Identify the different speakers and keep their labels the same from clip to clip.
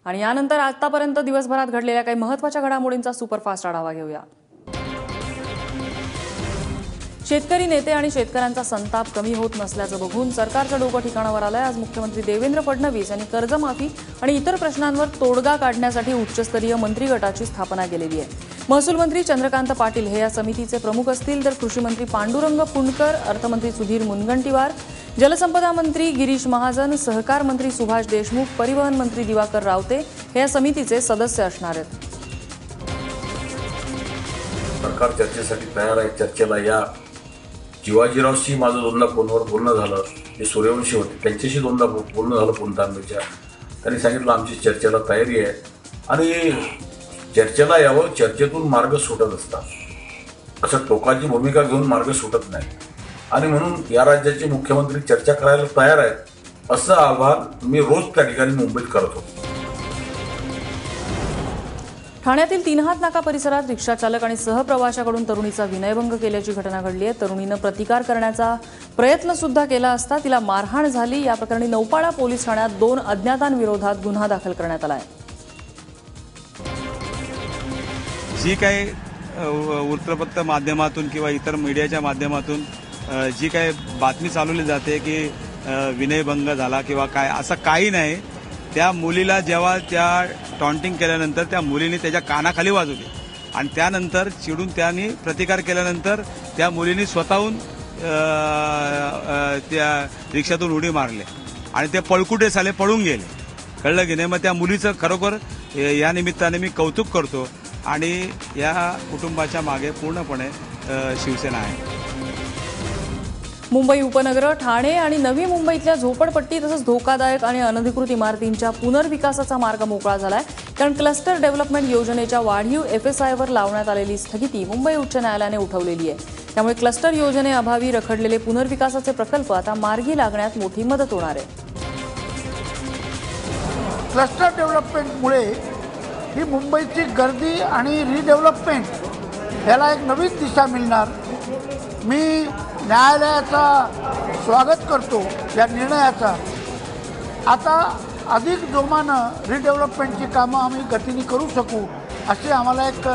Speaker 1: आणि यानंतर आतापर्यंत दिवसभरात घडलेल्या काही महत्त्वाच्या घडामोडींचा सुपरफास्ट आढावा घेऊया। शेतकरी नेते आणि शेतकऱ्यांचा संताप कमी होत नसल्याचं बघून सरकारचं डोकं ठिकाणावर आलंय। आज मुख्यमंत्री देवेंद्र फडणवीस यांनी कर्जमाफी आणि इतर प्रश्नांवर तोडगा काढण्यासाठी उच्चस्तरीय मंत्री गटाची स्थापना केलेली आहे। महसूल मंत्री चंद्रकांत पाटील हे या समितीचे प्रमुख असतील, तर कृषी मंत्री पांडुरंग फुंडकर, अर्थमंत्री सुधीर मुनगंटीवार, जलसंपदा मंत्री गिरीश महाजन, सहकार मंत्री सुभाष देशमुख, परिवहन मंत्री दिवाकर रावते हे या समितीचे सदस्य असणार आहेत।
Speaker 2: सरकार चर्चेसाठी तयार आहे। चर्चेला या शिवाजीरावशी माझं दोनदा फोनवर बोलणं झालं, ते सूर्यवंशी होते, त्यांच्याशी दोनदा बोलणं झालं फोन तांब्याच्या। त्यांनी सांगितलं आमची चर्चेला तयारी आहे आणि चर्चेला यावं, चर्चेतून मार्ग सुटत असतात। असं टोकाची भूमिका घेऊन मार्ग सुटत नाही आणि म्हणून या राज्याचे मुख्यमंत्री चर्चा करायला तयार आहेत असं आवाहन मी रोज त्या ठिकाणी मुंबईत करत होतो।
Speaker 1: ठाण्यातील तीनहात नाका परिसरात रिक्षाचालक आणि सहप्रवाशाकडून तरुणीचा विनयभंग केल्याची घटना घडली आहे। तरुणीनं प्रतिकार करण्याचा प्रयत्न सुद्धा केला असता तिला मारहाण झाली। या प्रकरणी नौपाडा पोलीस ठाण्यात 2 अज्ञातांविरोधात गुन्हा दाखल करण्यात आला आहे।
Speaker 3: जी काही वृत्तपत्र माध्यमातून किंवा इतर मीडियाच्या माध्यमातून जी काही बातमी चालवली जाते की विनयभंग झाला किंवा काय, असं काही नाही। त्या मुलीला जेव्हा त्या टॉन्टिंग केल्यानंतर त्या मुलीने त्याच्या कानाखाली वाजवली आणि त्यानंतर चिडून त्यांनी प्रतिकार केल्यानंतर त्या मुलीने स्वतःहून त्या रिक्षातून उडी मारले आणि ते पळकुटे साले पळून गेले। कळलं की नाही? मग त्या मुलीचं खरोखर या निमित्ताने मी कौतुक करतो आणि या कुटुंबाच्या मागे पूर्णपणे शिवसेना आहे।
Speaker 1: मुंबई उपनगर, ठाणे आणि नवी मुंबईतल्या झोपडपट्टी तसंच धोकादायक आणि अनधिकृत इमारतींच्या पुनर्विकासाचा मार्ग मोकळा झालाय, कारण क्लस्टर डेव्हलपमेंट योजनेच्या वाढीव FSIवर लावण्यात आलेली स्थगिती मुंबई उच्च न्यायालयाने उठवलेली आहे। त्यामुळे क्लस्टर योजनेअभावी रखडलेले पुनर्विकासाचे प्रकल्प आता मार्गी लागण्यात मोठी मदत होणार आहे।
Speaker 4: क्लस्टर डेव्हलपमेंटमुळे ही मुंबईची गर्दी आणि रिडेव्हलपमेंट याला एक नवीन दिशा मिळणार। मी न्यायालयाचा स्वागत करतो या निर्णयाचा। आता अधिक जोमानं रिडेव्हलपमेंटची कामं आम्ही गतीने करू शकू अशी आम्हाला एक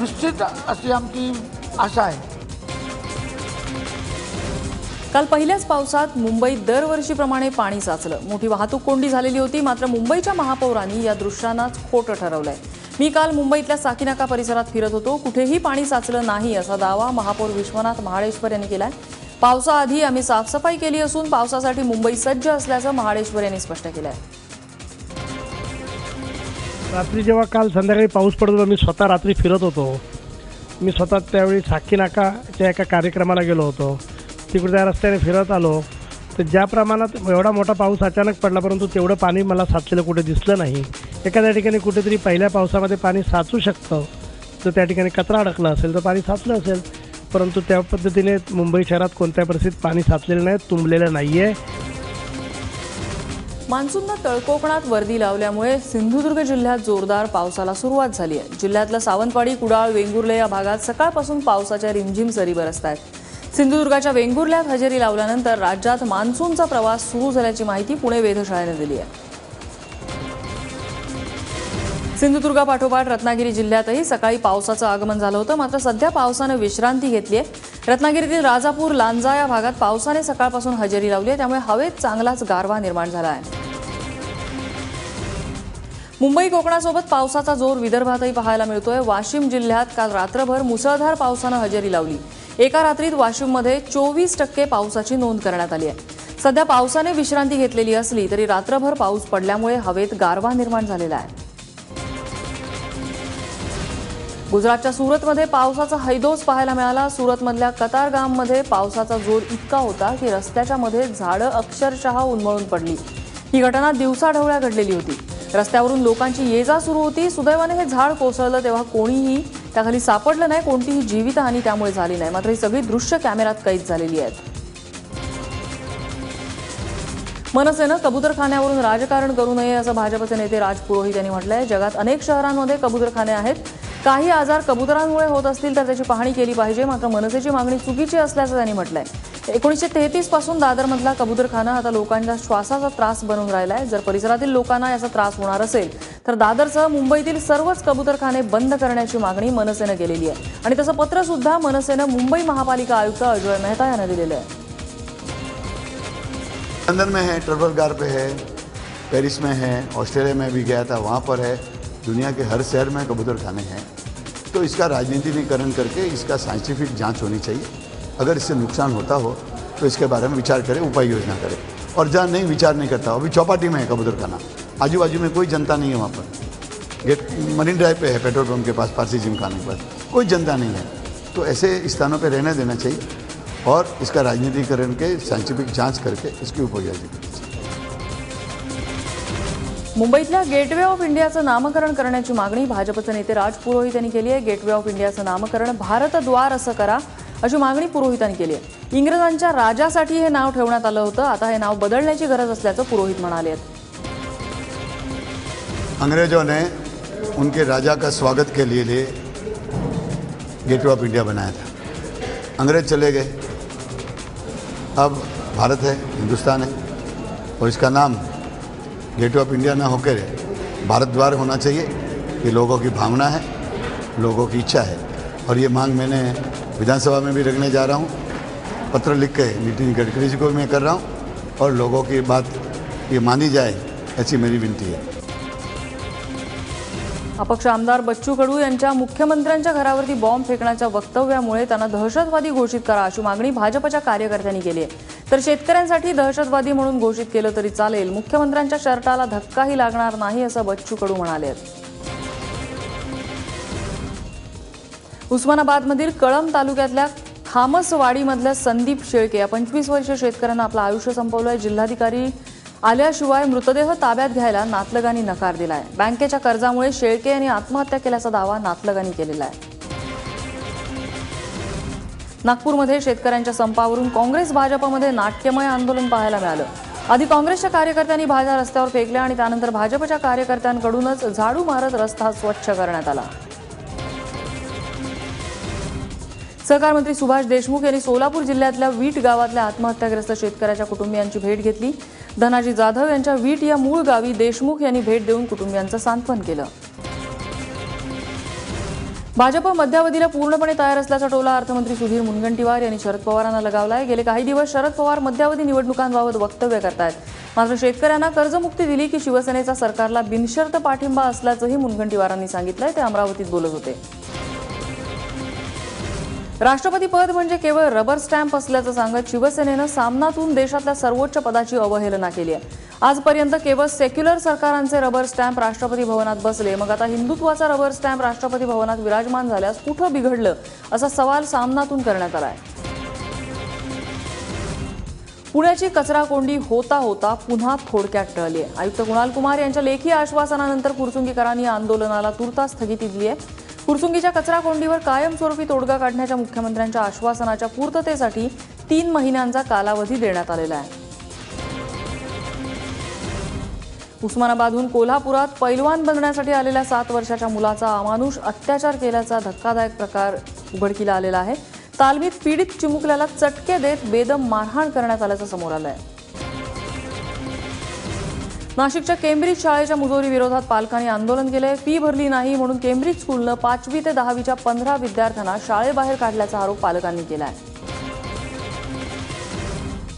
Speaker 4: निश्चित अशी आमची आशा आहे।
Speaker 1: काल पहिल्याच पावसात मुंबईत दरवर्षीप्रमाणे पाणी साचलं, मोठी वाहतूक कोंडी झालेली होती। मात्र मुंबईच्या महापौरांनी या दृश्यांनाच खोटं ठरवलंय। मी काल मुंबईतल्या साकीनाका परिसरात फिरत होतो, कुठेही पाणी साचलं नाही असा दावा महापौर विश्वनाथ महाडेश्वर यांनी केलाय। पावसाआधी आम्ही साफसफाई केली असून पावसासाठी मुंबई सज्ज असल्याचं महाडेश्वर यांनी स्पष्ट केलंय।
Speaker 5: रात्री जेव्हा काल संध्याकाळी पाऊस पडत होता, मी स्वतः रात्री फिरत होतो। मी स्वतः त्यावेळी साकीनाकाच्या एका कार्यक्रमाला गेलो होतो। तिकडे त्या रस्त्याने फिरत आलो तर ज्या प्रमाणात एवढा मोठा पाऊस अचानक पडला, परंतु तेवढं पाणी मला साचलेलं कुठे दिसलं नाही। एखाद्या ठिकाणी कुठेतरी पहिल्या पावसामध्ये पाणी साचू शकतं, तर त्या ठिकाणी कचरा अडकला असेल तर पाणी साचलं असेल, परंतु त्या पद्धतीने मुंबई शहरात कोणत्या परिस्थितीत पाणी साचलेलं नाही, तुंबलेलं नाहीये।
Speaker 1: मान्सूननं तळकोकणात वर्दी लावल्यामुळे सिंधुदुर्ग जिल्ह्यात जोरदार पावसाला सुरुवात झाली आहे। जिल्ह्यातल्या सावंतवाडी, कुडाळ, वेंगुर्ले या भागात सकाळपासून पावसाच्या रिमझिम सरी बरसत आहेत। सिंधुदुर्गाच्या वेंगुर्ल्यात हजेरी लावल्यानंतर राज्यात मान्सूनचा प्रवास सुरू झाल्याची माहिती पुणे वेधशाळेने दिली आहे। सिंधुदुर्गापाठोपाठ रत्नागिरी जिल्ह्यातही सकाळी पावसाचं आगमन झालं होतं, मात्र सध्या पावसानं विश्रांती घेतली आहे। रत्नागिरीतील राजापूर, लांजा या भागात पावसाने सकाळपासून हजेरी लावली आहे, त्यामुळे हवेत चांगलाच गारवा निर्माण झाला आहे। मुंबई कोकणासोबत पावसाचा जोर विदर्भातही पाहायला मिळतोय। वाशिम जिल्ह्यात काल रात्रभर मुसळधार पावसानं हजेरी लावली। एका रात्रीत वाशिममध्ये 24% पावसाची नोंद करण्यात आली आहे। सध्या पावसाने विश्रांती घेतलेली असली तरी रात्रभर पाऊस पडल्यामुळे हवेत गारवा निर्माण झालेला आहे। गुजरातच्या सुरतमध्ये पावसाचा हैदोस पाहायला मिळाला। सुरतमधल्या कतारगाममध्ये पावसाचा जोर इतका होता की रस्त्याच्या मध्ये झाडं अक्षरशः उन्मळून पडली। ही घटना दिवसाढवळ्या घडलेली होती। रस्त्यावरून लोकांची ये-जा सुरू होती। सुदैवाने हे झाड कोसळलं तेव्हा कोणीही त्याखाली सापडलं नाही, कोणतीही जीवितहानी त्यामुळे झाली नाही। मात्र ही सगळी दृश्य कॅमेऱ्यात कैद झालेली आहेत। मनसेनं कबूतरखान्यावरून राजकारण करू नये असं भाजपचे नेते राज पुरोहित यांनी म्हटलंय। जगात अनेक शहरांमध्ये कबूतरखाने आहेत। काही आजार कबुतरांमुळे होत असतील तर त्याची पाहणी केली पाहिजे, मात्र मनसेची मागणी चुकीची असल्याचं त्यांनी म्हटलंय। 1933 पासून दादरमधला कबूतरखाना आता लोकांच्या श्वासाचा त्रास बनून राहिला आहे. जर परिसरातील लोकांना याचा त्रास होणार असेल तर दादरसह मुंबईतील सर्वच कबूतरखाने बंद करण्याची मागणी मनसेनं केलेली आहे आणि तसं पत्र सुद्धा मनसेनं मुंबई महापालिका आयुक्त अजय मेहता यांना दिलेलं आहे.
Speaker 6: लंदन में है, ट्रफलगार पे है, पेरिस में है, ऑस्ट्रेलिया में भी गया था, वहाँ पर है. दुनिया के हर शहर में कबूतर खाने हैं. तो इसका राजनीतिकरण करके इसका साइंटिफिक जांच होनी चाहिए. अगर इससे नुकसान होता हो तो इसके बारे में विचार करें, उपाय योजना करें. और जहाँ नहीं विचार नहीं करता, अभी चौपाटी में है कबूतर खाना, आजू बाजू में कोई जनता नहीं है. वहाँ पर गेट मरीन ड्राइव पे है, पेट्रोल पंप के पास, पारसी जिम खाने के पास कोई जनता नहीं है. तो ऐसे स्थानों पर रहने देना चाहिए और इसका राजनीतिकरण के साइंटिफिक जांच करके इसकी उपयोजना करनी चाहिए.
Speaker 1: मुंबईतल्या गेटवे ऑफ इंडियाचं नामकरण करण्याची मागणी भाजपचे नेते राज पुरोहित यांनी केली आहे. गेटवे ऑफ इंडियाचं नामकरण भारतद्वार असं करा अशी मागणी पुरोहितांनी केली आहे. इंग्रजांच्या राजासाठी हे नाव ठेवण्यात आलं होतं, आता हे नाव बदलण्याची गरज असल्याचं पुरोहित म्हणाले.
Speaker 6: अंग्रेजों ने उनके राजा का स्वागत के लिए गेटवे ऑफ इंडिया बनाया था. अंग्रेज चले गए, अब भारत है, हिंदुस्तान है और इसका नाम गेटवे ऑफ इंडिया ना होकर भारत द्वार होना चाहिए. ये लोगों की भावना है, लोगों की इच्छा है और ये मांग मैंने विधानसभा में भी रखने जा रहा हूँ. पत्र लिख के नितिन गडकरी जी को मैं कर रहा हूँ और लोगों की बात ये मानी जाए ऐसी मेरी विनती है.
Speaker 1: अपक्ष आमदार बच्चू कडू यांच्या मुख्यमंत्र्यांच्या घरावरती बॉम्ब फेकण्याच्या वक्तव्यामुळे त्यांना दहशतवादी घोषित करा अशी मागणी भाजपच्या कार्यकर्त्यांनी केली आहे. तर शेतकऱ्यांसाठी दहशतवादी म्हणून घोषित केलं तरी चालेल, मुख्यमंत्र्यांच्या शर्टाला धक्काही लागणार नाही असं बच्चू कडू म्हणाले. उस्मानाबादमधील कळंब तालुक्यातल्या खामसवाडीमधल्या संदीप शेळके या 25 वर्षीय शेतकऱ्यांना आपलं आयुष्य संपवलंय. जिल्हाधिकारी आल्याशिवाय मृतदेह ताब्यात घ्यायला नातलगांनी नकार दिलाय. बँकेच्या कर्जामुळे शेळके यांनी आत्महत्या केल्याचा दावा नातलगांनी केलेला आहे. नागपूरमध्ये शेतकऱ्यांच्या संपावरून काँग्रेस भाजपमध्ये नाट्यमय आंदोलन पाहायला मिळालं. आधी काँग्रेसच्या कार्यकर्त्यांनी भाज्या रस्त्यावर फेकल्या आणि त्यानंतर भाजपच्या कार्यकर्त्यांकडूनच झाडू मारत रस्ता स्वच्छ करण्यात आला. सहकार मंत्री सुभाष देशमुख यांनी सोलापूर जिल्ह्यातल्या वीट गावातल्या आत्महत्याग्रस्त शेतकऱ्याच्या कुटुंबियांची भेट घेतली. धनाजी जाधव यांच्या वीट या मूळ गावी देशमुख यांनी भेट देऊन कुटुंबियांचं सांत्वन केलं. भाजप मध्यावधीला पूर्णपणे तयार असल्याचा टोला अर्थमंत्री सुधीर मुनगंटीवार यांनी शरद पवारांना लगावलाय. गेले काही दिवस शरद पवार मध्यावधी निवडणुकांबाबत वक्तव्य करतायत. मात्र शेतकऱ्यांना कर्जमुक्ती दिली की शिवसेनेचा सरकारला बिनशर्त पाठिंबा असल्याचंही मुनगंटीवारांनी सांगितलंय. ते अमरावतीत बोलत होते. राष्ट्रपती पद म्हणजे केवळ रबर स्टॅम्प असल्याचं सांगत शिवसेनेनं सामनातून देशातल्या सर्वोच्च पदाची अवहेलना केली आहे. आजपर्यंत केवळ सेक्युलर सरकारांचे रबर स्टॅम्प राष्ट्रपती भवनात बसले, मग आता हिंदुत्वाचा रबर स्टॅम्प राष्ट्रपती भवनात विराजमान झाल्यास कुठं बिघडलं असा सवाल सामनातून करण्यात आलाय. पुण्याची कचरा कोंडी होता होता पुन्हा थोडक्यात टळली आहे. आयुक्त कुणाल कुमार यांच्या लेखी आश्वासनानंतर फुरसुंगीकरांनी आंदोलनाला तुर्तास स्थगिती दिली आहे. फुरसुंगीच्या कचरा कोंडीवर कायमस्वरूपी तोडगा काढण्याच्या मुख्यमंत्र्यांच्या आश्वासनाच्या पूर्ततेसाठी 3 महिन्यांचा कालावधी देण्यात आलेला आहे. उस्मानाबादहून कोल्हापुरात पैलवान बनण्यासाठी आलेल्या 7 वर्षाच्या मुलाचा अमानुष अत्याचार केल्याचा धक्कादायक प्रकार उघडकीला आलेला आहे. तालमीत पीडित चिमुकल्याला चटके देत बेदम मारहाण करण्यात आल्याचं समोर आलं आहे. नाशिकच्या केम्ब्रिज शाळेच्या मुजोरी विरोधात पालकांनी आंदोलन केले. फी भरली नाही म्हणून केम्ब्रिज स्कूलनं 5वी ते 10वीच्या 15 विद्यार्थ्यांना शाळेबाहेर काढल्याचा आरोप पालकांनी केला आहे.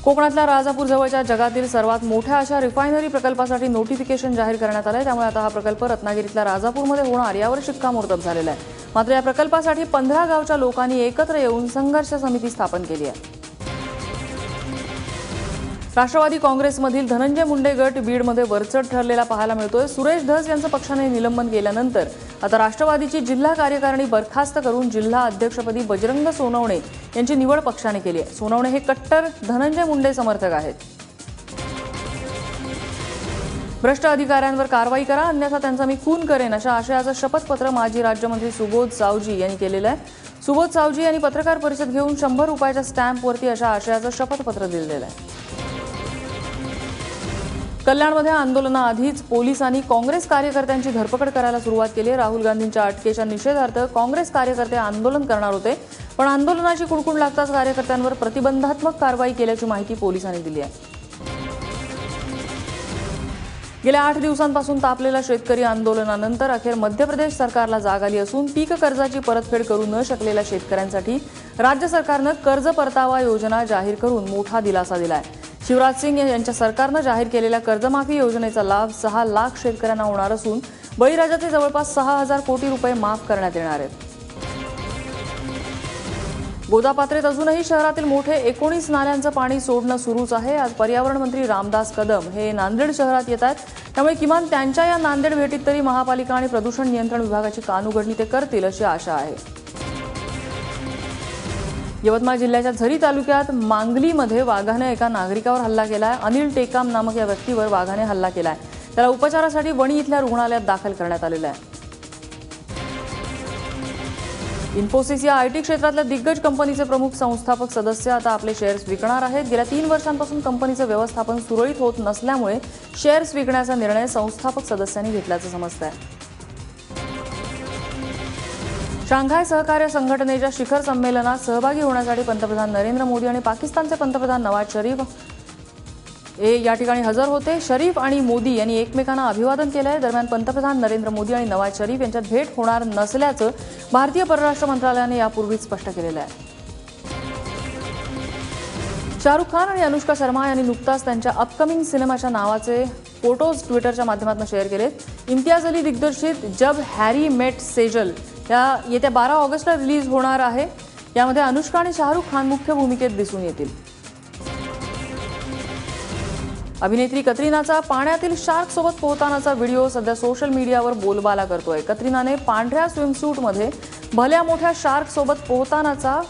Speaker 1: कोकणातल्या राजापूर जवळच्या जगातील सर्वात मोठ्या अशा रिफायनरी प्रकल्पासाठी नोटिफिकेशन जाहीर करण्यात आलंय. त्यामुळे आता हा प्रकल्प रत्नागिरीतल्या राजापूरमध्ये होणार यावर शिक्कामोर्तब झालेला आहे. मात्र या प्रकल्पासाठी 15 गावच्या लोकांनी एकत्र येऊन संघर्ष समिती स्थापन केली आहे. राष्ट्रवादी काँग्रेसमधील धनंजय मुंडे गट बीडमध्ये वरचढ ठरलेला पाहायला मिळतोय. सुरेश धस यांचं पक्षाने निलंबन केल्यानंतर आता राष्ट्रवादीची जिल्हा कार्यकारिणी बरखास्त करून जिल्हा अध्यक्षपदी बजरंग सोनवणे यांची निवड पक्षाने केली आहे. सोनवणे हे कट्टर धनंजय मुंडे समर्थक आहेत. भ्रष्ट अधिकाऱ्यांवर कारवाई करा अन्यथा त्यांचा मी खून करेन अशा आशयाचं शपथपत्र माजी राज्यमंत्री सुबोध सावजी यांनी केलेलं आहे. सुबोध सावजी यांनी पत्रकार परिषद घेऊन 100 रुपयाच्या स्टॅम्पवरती अशा आशयाचं शपथपत्र दिलेलं आहे. कल्याणमध्ये आंदोलनाआधीच पोलिसांनी काँग्रेस कार्यकर्त्यांची धरपकड करायला सुरुवात केली. राहुल गांधींच्या अटकेच्या निषेधार्थ काँग्रेस कार्यकर्ते आंदोलन करणार होते. पण आंदोलनाची कुणकुण लागताच कार्यकर्त्यांवर प्रतिबंधात्मक कारवाई केल्याची माहिती पोलिसांनी दिली आहे. गेल्या 8 दिवसांपासून तापलेल्या शेतकरी आंदोलनानंतर अखेर मध्य प्रदेश सरकारला जाग आली असून पीक कर्जाची परतफेड करू न शकलेल्या शेतकऱ्यांसाठी राज्य सरकारनं कर्ज परतावा योजना जाहीर करून मोठा दिलासा दिलाय. शिवराज सिंग यांच्या सरकारनं जाहीर केलेल्या कर्जमाफी योजनेचा लाभ 6 लाख शेतकऱ्यांना होणार असून बळीराजाचे जवळपास 6,000 कोटी रुपये माफ करण्यात येणार आहेत. गोदापात्रेत अजूनही शहरातील मोठे 19 नाल्यांचं पाणी सोडणं सुरूच आहे. आज पर्यावरण मंत्री रामदास कदम हे नांदेड शहरात येत आहेत, त्यामुळे किमान त्यांच्या या नांदेड भेटीत तरी महापालिका आणि प्रदूषण नियंत्रण विभागाची कानउघडणी ते करतील अशी आशा आहे. यवतमाळ जिल्ह्याच्या झरी तालुक्यात मांगलीमध्ये वाघाने एका नागरिकावर हल्ला केलाय. अनिल टेकाम नामक या व्यक्तीवर वाघाने हल्ला केलाय. त्याला उपचारासाठी वणी इथल्या रुग्णालयात दाखल करण्यात आलेलं आहे. इन्फोसिस या आयटी क्षेत्रातल्या दिग्गज कंपनीचे प्रमुख संस्थापक सदस्य आता आपले शेअर्स विकणार आहेत. गेल्या 3 वर्षांपासून कंपनीचं व्यवस्थापन सुरळीत होत नसल्यामुळे शेअर्स विकण्याचा निर्णय संस्थापक सदस्यांनी घेतल्याचं समजतंय. शांघाय सहकार्य संघटनेच्या शिखर संमेलनात सहभागी होण्यासाठी पंतप्रधान नरेंद्र मोदी आणि पाकिस्तानचे पंतप्रधान नवाज शरीफ या ठिकाणी हजर होते. शरीफ आणि मोदी यांनी एकमेकांना अभिवादन केलंय. दरम्यान पंतप्रधान नरेंद्र मोदी आणि नवाज शरीफ यांच्यात भेट होणार नसल्याचं भारतीय परराष्ट्र मंत्रालयाने यापूर्वीच स्पष्ट केलेलं आहे. शाहरुख खान आणि अनुष्का शर्मा यांनी नुकताच त्यांच्या अपकमिंग सिनेमाच्या नावाचे फोटोज ट्विटरच्या माध्यमातून शेअर केलेत. इम्तियाज अली दिग्दर्शित जब हॅरी मेट सेजल या येत्या 12 ऑगस्टला रिलीज होणार आहे. यामध्ये अनुष्का आणि शाहरुख खान मुख्य भूमिकेत दिसून येतील. अभिनेत्री कतरिनाचा पाण्यातील शार्कसोबत पोहतानाचा व्हिडिओ सध्या सोशल मीडियावर बोलबाला करतोय. कतरिनाने पांढऱ्या स्विमसूटमध्ये भल्या मोठ्या शार्कसोबत पोहतानाचा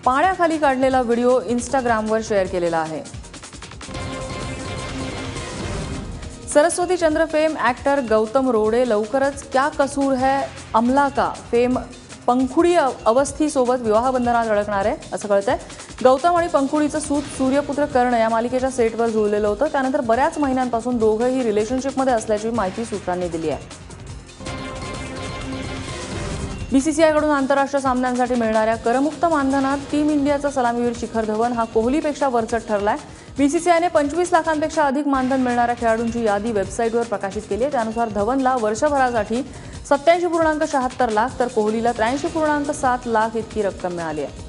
Speaker 1: पाण्याखाली काढलेला व्हिडिओ इन्स्टाग्रामवर शेअर केलेला आहे. सरस्वती चंद्र फेम ॲक्टर गौतम रोडे लवकरच क्या कसूर है अमला का फेम पंखुडी अवस्थीसोबत विवाहबंधनात अडकणार आहे असं कळतंय. गौतम आणि पंखुडीचं सूत सूर्यपुत्र कर्ण या मालिकेच्या सेटवर जुळलेलं होतं. त्यानंतर बऱ्याच महिन्यांपासून दोघंही रिलेशनशिपमध्ये असल्याची माहिती सूत्रांनी दिली आहे. बीसीसीआयकडून आंतरराष्ट्रीय सामन्यांसाठी मिळणाऱ्या करमुक्त मानधनात टीम इंडियाचा सलामीवीर शिखर धवन हा कोहलीपेक्षा वरचढ ठरलाय. बीसीसीआयने 25 लाखांपेक्षा अधिक मानधन मिळणाऱ्या खेळाडूंची यादी वेबसाईटवर प्रकाशित केली आहे. त्यानुसार धवनला वर्षभरासाठी 87.76 लाख तर कोहलीला 83.7 लाख इतकी रक्कम मिळाली आहे.